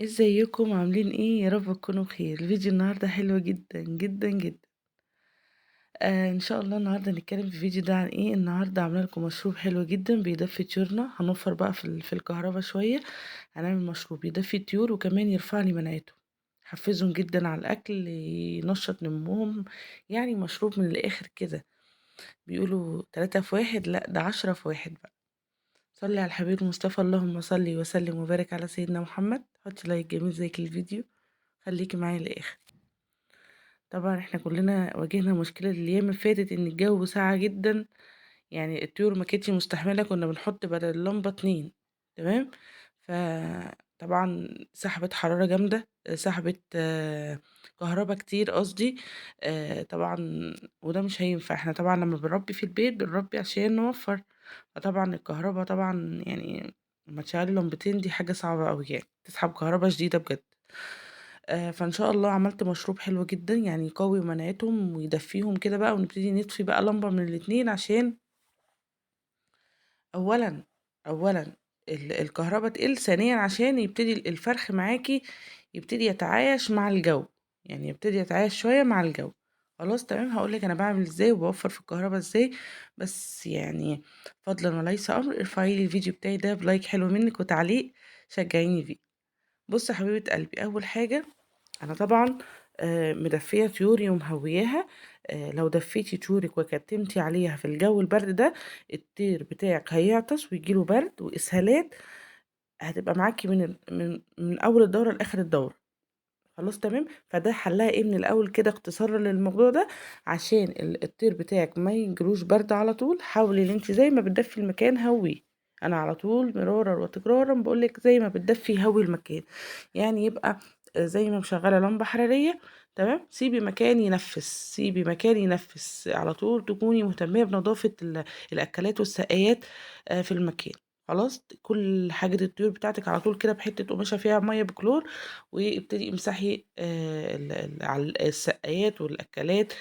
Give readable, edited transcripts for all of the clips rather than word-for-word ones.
ازيكم عاملين ايه؟ يا رب تكونوا بخير. الفيديو النهارده حلو جدا جدا جدا. ان شاء الله النهارده نتكلم في الفيديو ده عن ايه. النهارده عامله لكم مشروب حلو جدا بيدفي طيورنا. هنوفر بقى في الكهرباء شويه. هنعمل مشروب يدفي الطيور وكمان يرفع لي مناعتهم، يحفزهم جدا على الاكل، ينشط نموهم. يعني مشروب من الاخر كده. بيقولوا 3 في 1، لا ده 10 في 1 بقى. صلي على الحبيب المصطفى، اللهم صلي وسلم وبارك على سيدنا محمد. حطي لايك جميل زيك الفيديو. خليكي معايا للاخر. طبعا احنا كلنا واجهنا مشكلة الايام اللي فاتت ان الجو ساقع جدا. يعني الطيور ما كانتش مستحملة، كنا بنحط بدل اللمبة 2. تمام. فطبعا سحبت حرارة جامدة، سحبت كهرباء كتير قصدي. طبعا. وده مش هينفع. احنا طبعا لما بنربي في البيت بنربي عشان نوفر. فطبعا الكهرباء طبعا يعني لما تشغلي لمبتين دي حاجة صعبة أوي، يعني تسحب كهرباء شديدة بجد. فان شاء الله عملت مشروب حلو جدا، يعني يقوي مناعتهم ويدفيهم كده بقى، ونبتدي نطفي بقى لمبة من الاتنين عشان اولا اولا الكهرباء تقل، ثانيا عشان يبتدي الفرخ معاكي يبتدي يتعايش مع الجو. يعني يبتدي يتعايش شوية مع الجو. خلاص تمام. هقولك انا بعمل ازاي وبوفر في الكهرباء ازاي. بس يعني فضلا وليس امر، ارفعي لي الفيديو بتاعي ده بلايك حلو منك وتعليق، شجعيني فيه. بص يا حبيبة قلبي، اول حاجة انا طبعا مدفيه طيوري ومهوياها. لو دفيتي طيورك وكتمتي عليها في الجو البرد ده، الطير بتاعك هيعطس ويجيله برد واسهالات. هتبقى معاكي من اول الدوره لاخر الدوره. خلاص تمام. فده حلها ايه من الاول كده اختصارا للموضوع ده. عشان الطير بتاعك ما يجروش برد على طول، حاولي ان انت زي ما بتدفي المكان هويه. انا على طول مرارا وتكرارا بقولك زي ما بتدفي هوي المكان. يعني يبقى زي ما مشغله لمبه حراريه. تمام. سيبي مكان ينفس، سيبي مكان ينفس على طول. تكوني مهتمه بنظافه الاكلات والسقايات في المكان. خلاص. كل حاجه الطيور بتاعتك على طول كده بحته قماشه فيها ميه بكلور. وابتدي امسحي على السقايات والاكلات.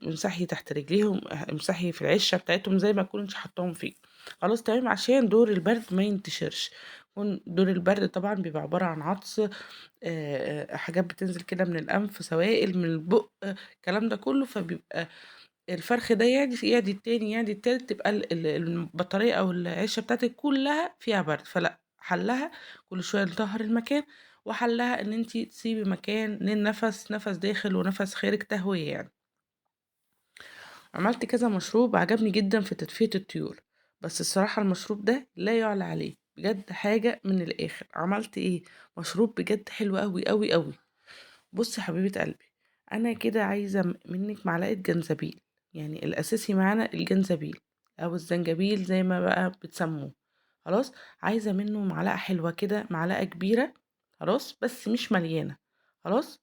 امسحي تحت رجليهم، امسحي في العشه بتاعتهم زي ما تكون انت حطاهم فيه. خلاص تمام. عشان دور البرد ما ينتشرش. دور البرد طبعا بيبقى عبارة عن عطس، حاجات بتنزل كده من الأنف، سوائل من البق، الكلام ده كله. فبيبقى الفرخ ده يعدي التاني يعدي التالت، تبقى البطارية أو العشة بتاعتك كلها فيها برد. فلا حلها كل شوية نطهر المكان. وحلها ان انتي تسيبي مكان للنفس، نفس داخل ونفس خارج، تهوية يعني. عملت كذا مشروب عجبني جدا في تدفئة الطيور. بس الصراحة المشروب ده لا يعلى عليه بجد، حاجة من الآخر. عملت ايه؟ مشروب بجد حلو قوي قوي قوي. بصي يا حبيبة قلبي، انا كده عايزة منك معلقة جنزبيل. يعني الاساسي معانا الجنزبيل او الزنجبيل زي ما بقى بتسموه. خلاص. عايزة منه معلقة حلوة كده، معلقة كبيرة. خلاص بس مش مليانة. خلاص.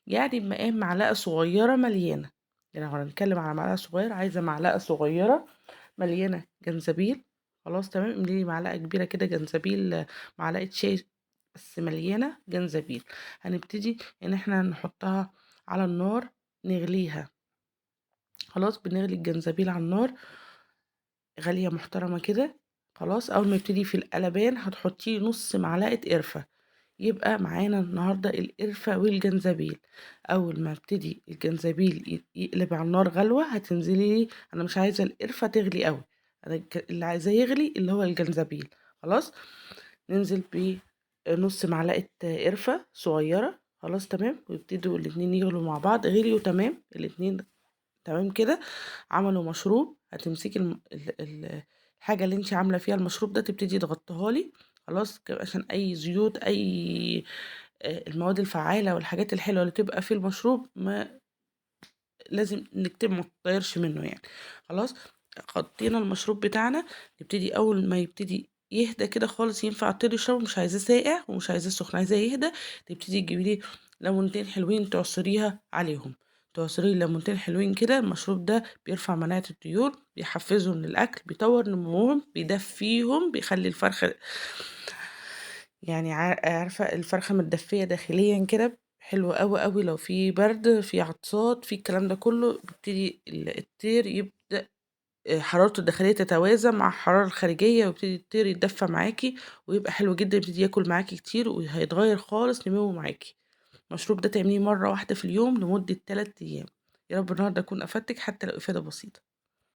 يعني بمقام معلقة صغيرة مليانة. يعني لو هنتكلم على معلقة صغيرة، عايزة معلقة صغيرة مليانة جنزبيل. خلاص تمام. امليلي معلقة كبيرة كده جنزبيل، معلقة شاي بس مليانة جنزبيل. هنبتدي ان احنا نحطها على النار، نغليها. خلاص. بنغلي الجنزبيل على النار غالية محترمة كده. خلاص. اول ما يبتدي في القلبان هتحطيه نص معلقة قرفة. يبقى معانا النهاردة القرفة والجنزبيل. أول ما ابتدي الجنزبيل يقلب على النار غلوة، هتنزلي لي. أنا مش عايزة القرفة تغلي قوي. أنا اللي عايزاه يغلي اللي هو الجنزبيل. خلاص. ننزل بنص معلقة قرفة صغيرة. خلاص تمام. ويبتدوا الاتنين يغلوا مع بعض. غليوا تمام الاتنين. تمام كده. عملوا مشروب. هتمسكي الحاجة اللي انت عاملة فيها المشروب ده، تبتدي تغطيها لي. خلاص عشان اي زيوت، اي المواد الفعالة والحاجات الحلوة اللي تبقى في المشروب ما لازم نكتب ما تطيرش منه يعني. خلاص. غطينا المشروب بتاعنا. نبتدي اول ما يبتدي يهدى كده خالص، ينفع تبتدي تشربه. مش عايزاه ساقع ومش عايزاه سخن، عايزاه يهدى. تبتدي تجيبي لي ليمونتين حلوين تعصريها عليهم. تعصري ليمونتين حلوين كده. المشروب ده بيرفع مناعة الطيور، بيحفزهم للأكل، بيطور نموهم، بيدفيهم، بيخلي الفرخة يعني عارفة الفرخة متدفية داخليا كده. حلو قوي قوي. لو في برد، في عطسات، في الكلام ده كله، بيبتدي الطير يبدأ حرارته الداخلية تتوازن مع الحرارة الخارجية ويبتدي يطير يتدفى معاكِ، ويبقى حلو جدًا، يبتدي ياكل معاكِ كتير وهيتغيّر خالص نموّه معاكِ. المشروب ده تعمليه مرّة واحدة في اليوم لمدة 3 أيام. يا رب النهارده أكون أفدتِك حتى لو إفادة بسيطة.